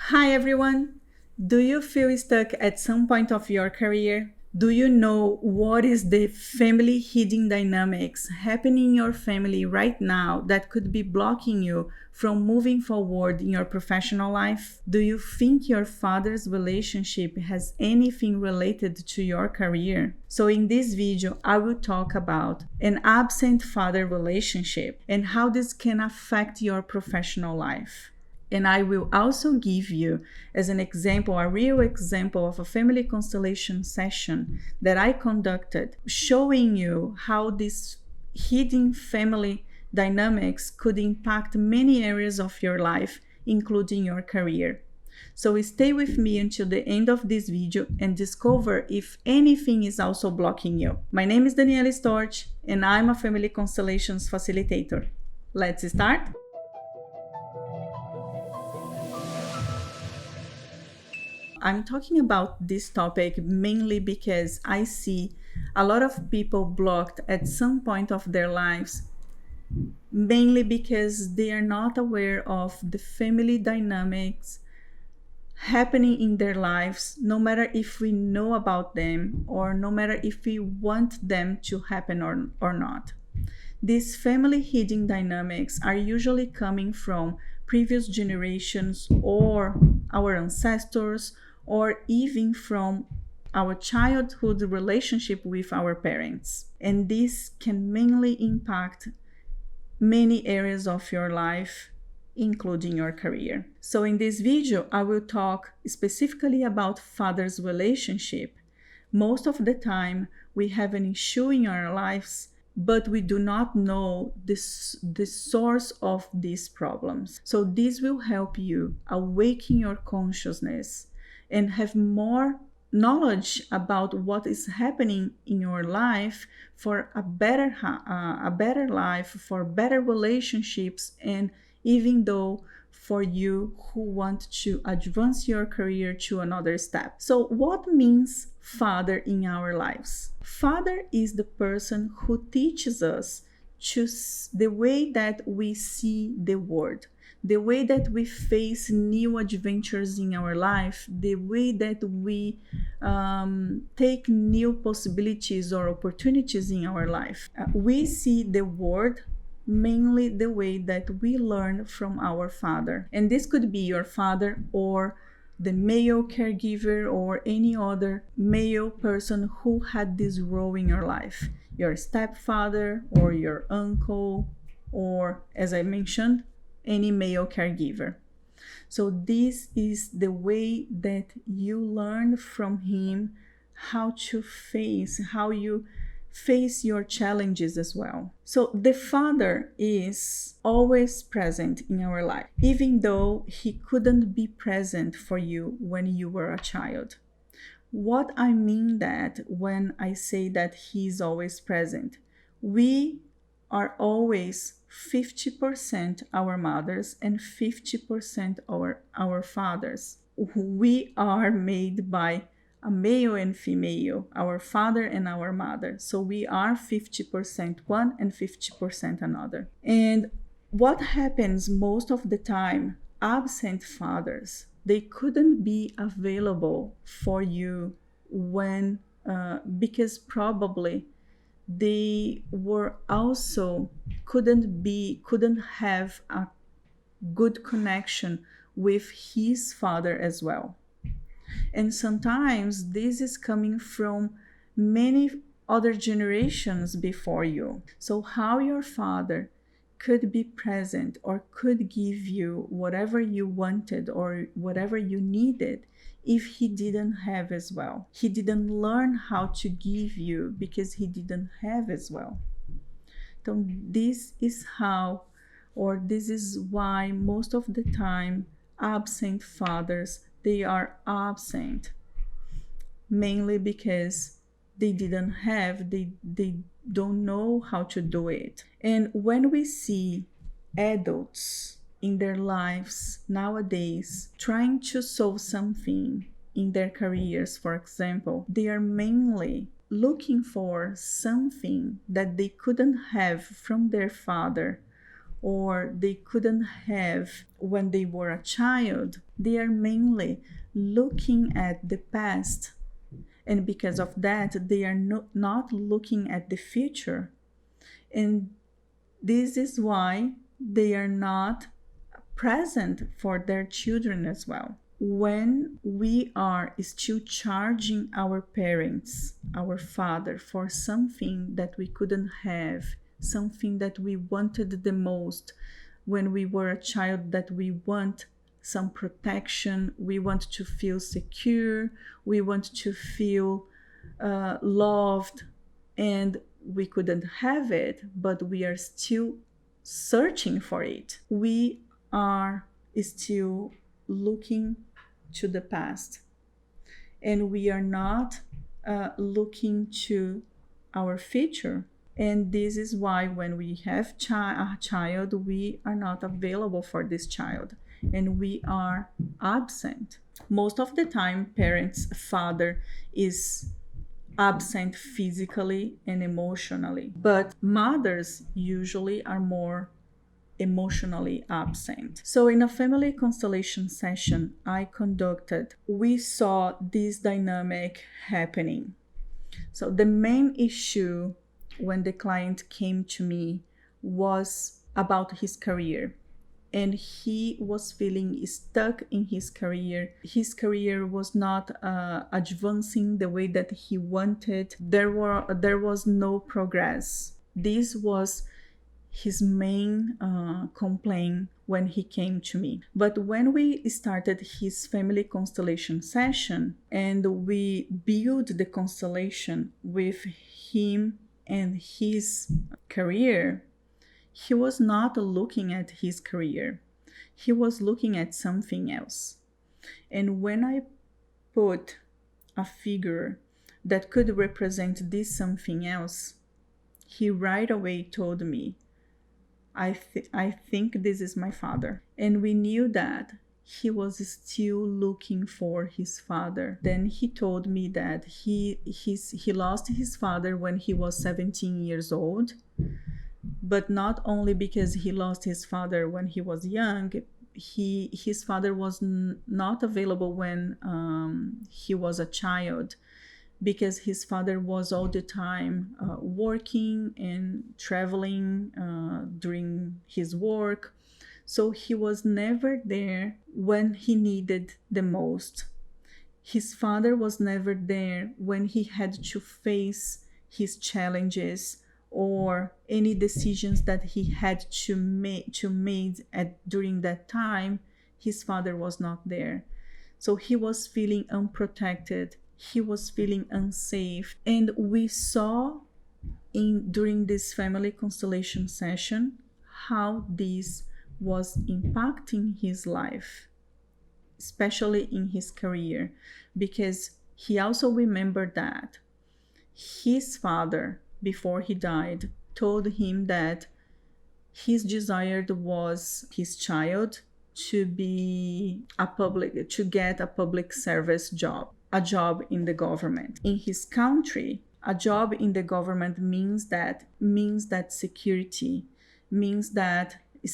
Hi everyone! Do you feel stuck at some point of your career? Do you know what is the family hidden dynamics happening in your family right now that could be blocking you from moving forward in your professional life? Do you think your father's relationship has anything related to your career? So in this video, I will talk about an absent father relationship and how this can affect your professional life. And I will also give you, as an example, a real example of a family constellation session that I conducted, showing you how this hidden family dynamics could impact many areas of your life, including your career. So stay with me until the end of this video and discover if anything is also blocking you. My name is Daniela Storti, and I'm a Family Constellations facilitator. Let's start? I'm talking about this topic mainly because I see a lot of people blocked at some point of their lives, mainly because they are not aware of the family dynamics happening in their lives, no matter if we know about them or no matter if we want them to happen or not. These family hidden dynamics are usually coming from previous generations or our ancestors or even from our childhood relationship with our parents. And this can mainly impact many areas of your life, including your career. So in this video, I will talk specifically about father's relationship. Most of the time, we have an issue in our lives, but we do not know the source of these problems. So this will help you awaken your consciousness and have more knowledge about what is happening in your life for a better life, for better relationships, and even though for you who want to advance your career to another step. So what means father in our lives? Father is the person who teaches us the way that we see the world, the way that we face new adventures in our life, the way that we take new possibilities or opportunities in our life. We see the world mainly the way that we learn from our father. And this could be your father or the male caregiver or any other male person who had this role in your life, your stepfather or your uncle, or as I mentioned, any male caregiver. So this is the way that you learn from him how you face your challenges as well. So the father is always present in our life, even though he couldn't be present for you when you were a child. What I mean that when I say that he's always present, we are always 50% our mothers and 50% our fathers. We are made by a male and female, our father and our mother. So we are 50% one and 50% another. And what happens most of the time, absent fathers, they couldn't be available for you when, because probably they were also couldn't have a good connection with his father as well. And sometimes this is coming from many other generations before you. So how your father could be present or could give you whatever you wanted or whatever you needed if he didn't have as well. He didn't learn how to give you because he didn't have as well. So this is how, or this is why most of the time absent fathers, they are absent mainly because they didn't have, they don't know how to do it. And when we see adults in their lives nowadays trying to solve something in their careers, for example, they are mainly looking for something that they couldn't have from their father or they couldn't have when they were a child, they are mainly looking at the past. And because of that, they are not looking at the future. And this is why they are not present for their children as well. When we are still charging our parents, our father, for something that we couldn't have, something that we wanted the most when we were a child, that we want some protection, we want to feel secure, we want to feel loved, and we couldn't have it, but we are still searching for it. We are still looking to the past, and we are not looking to our future. And this is why when we have a child, we are not available for this child, and we are absent. Most of the time, parents' father is absent physically and emotionally, but mothers usually are more emotionally absent. So in a family constellation session I conducted, we saw this dynamic happening. So the main issue when the client came to me was about his career, and he was feeling stuck in his career. His career was not advancing the way that he wanted. There was no progress. This was his main complaint when he came to me. But when we started his family constellation session and we built the constellation with him and his career, he was not looking at his career. He was looking at something else. And when I put a figure that could represent this something else, he right away told me, I think this is my father. And we knew that he was still looking for his father. Then he told me that he lost his father when he was 17 years old, but not only because he lost his father when he was young. His father was not available when he was a child, because his father was all the time working and traveling during his work. So he was never there when he needed the most. His father was never there when he had to face his challenges or any decisions that he had to make during that time. His father was not there. So he was feeling unprotected. He was feeling unsafe. And we saw during this family constellation session how this was impacting his life, especially in his career, because he also remembered that his father, before he died, told him that his desire was his child to get a public service job, a job in the government. In his country, a job in the government means that security, means that a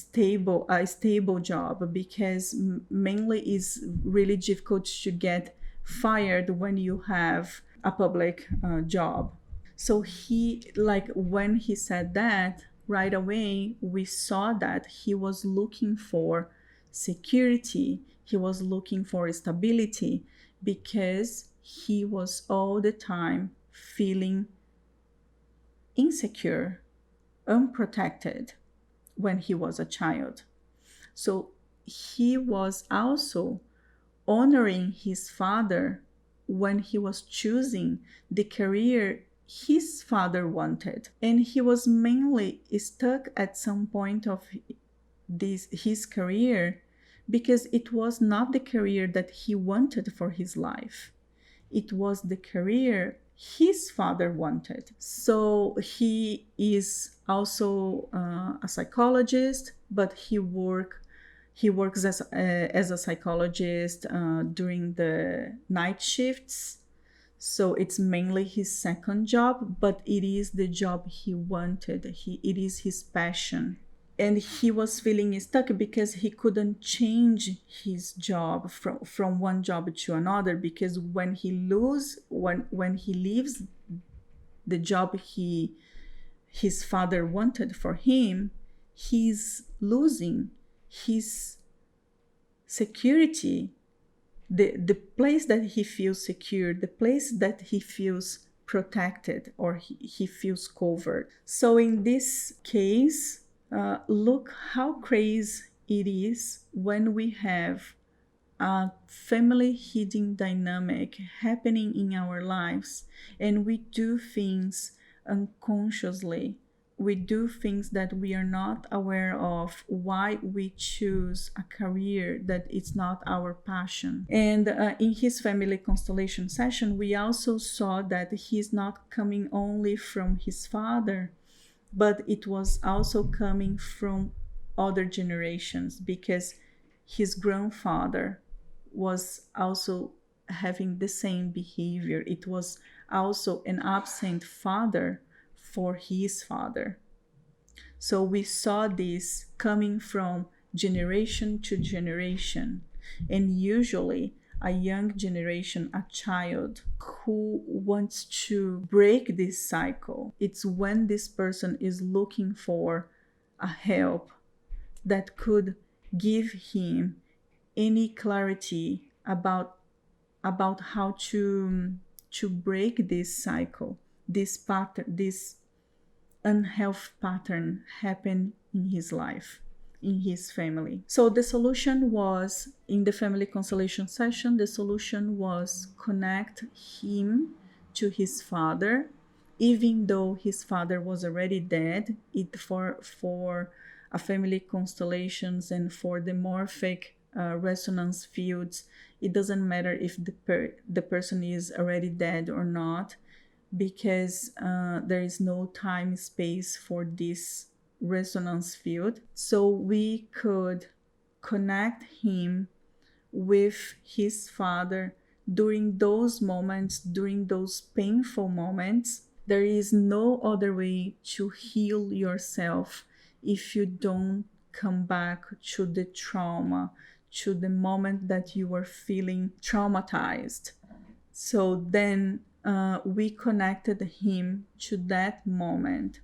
stable job, because mainly it's really difficult to get fired when you have a public job. So when he said that, right away we saw that he was looking for security, he was looking for stability, because he was all the time feeling insecure, unprotected when he was a child. So he was also honoring his father when he was choosing the career his father wanted. And he was mainly stuck at some point of his career because it was not the career that he wanted for his life. It was the career his father wanted. So he is also a psychologist, but he works as a psychologist during the night shifts. So it's mainly his second job, but it is the job he wanted. It is his passion. and he was feeling stuck because he couldn't change his job from one job to another, because when he leaves the job his father wanted for him, he's losing his security, the place that he feels secure, the place that he feels protected, or he feels covered. So in this case, look how crazy it is when we have a family hidden dynamic happening in our lives, and we do things unconsciously. We do things that we are not aware of, why we choose a career that is not our passion. And in his family constellation session, we also saw that he's not coming only from his father, but it was also coming from other generations, because his grandfather was also having the same behavior. It was also an absent father for his father. So we saw this coming from generation to generation. And usually, a young generation, a child who wants to break this cycle, it's when this person is looking for a help that could give him any clarity about how to break this cycle, this pattern, this unhealthy pattern happen in his life, in his family. So the solution was, in the family constellation session, the solution was connect him to his father, even though his father was already dead. It for a family constellations and for the morphic resonance fields, it doesn't matter if the person is already dead or not, because there is no time space for this resonance field. So we could connect him with his father during those moments, during those painful moments. There is no other way to heal yourself if you don't come back to the trauma, to the moment that you were feeling traumatized. So then we connected him to that moment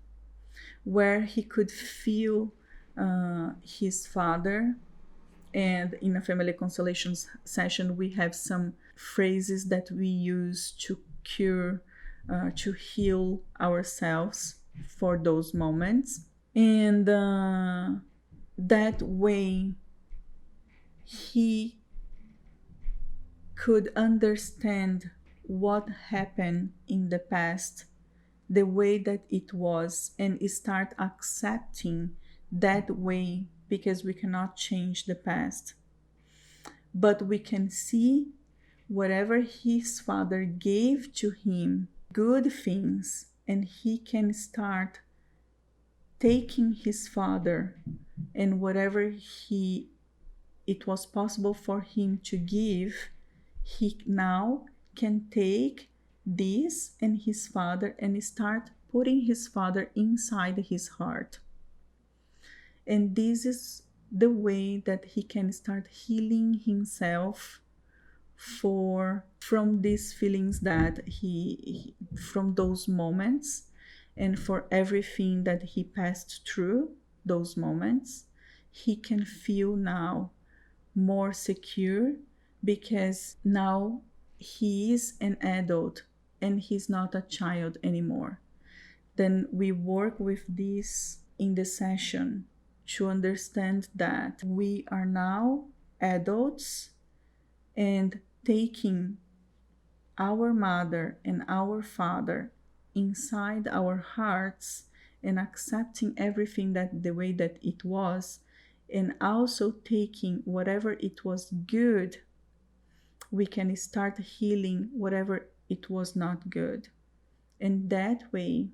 where he could feel his father. And in a family constellations session, we have some phrases that we use to cure, to heal ourselves for those moments. And that way, he could understand what happened in the past, the way that it was, and start accepting that way, because we cannot change the past. But we can see whatever his father gave to him, good things, and he can start taking his father and whatever it was possible for him to give, he now can take this and his father and start putting his father inside his heart. And this is the way that he can start healing himself from these feelings that he from those moments, and for everything that he passed through those moments. He can feel now more secure, because now he is an adult and he's not a child anymore. Then we work with this in the session to understand that we are now adults, and taking our mother and our father inside our hearts and accepting everything that the way that it was, and also taking whatever it was good, we can start healing whatever it was not good. And that way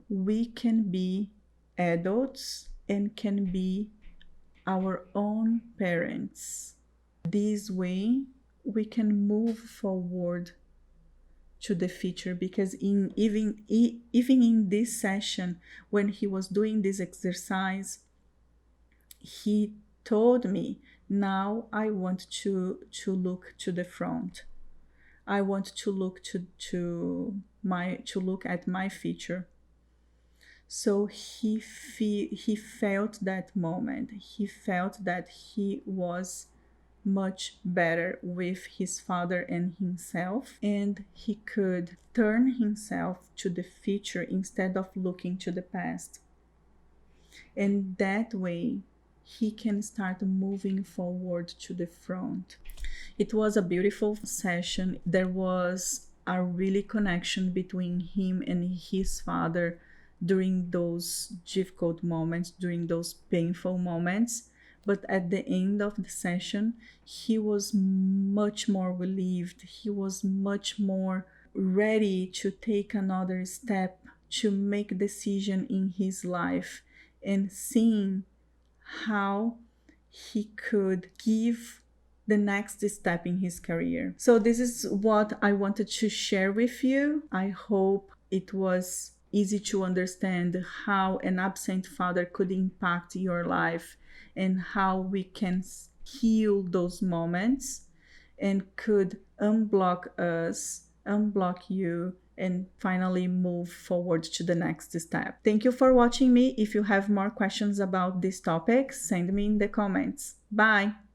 we can be adults and can be our own parents. This way we can move forward to the future, because even in this session, when he was doing this exercise, he told me, now I want to look to the front. I want to look to look at my future. So he felt that moment. He felt that he was much better with his father and himself, and he could turn himself to the future instead of looking to the past. And that way he can start moving forward to the front. It was a beautiful session. There was a really connection between him and his father during those difficult moments, during those painful moments. But at the end of the session, he was much more relieved. He was much more ready to take another step, to make a decision in his life, and seeing how he could give the next step in his career. So this is what I wanted to share with you. I hope it was easy to understand how an absent father could impact your life, and how we can heal those moments and could unblock us, unblock you, and finally move forward to the next step. Thank you for watching me. If you have more questions about this topic, send me in the comments. Bye!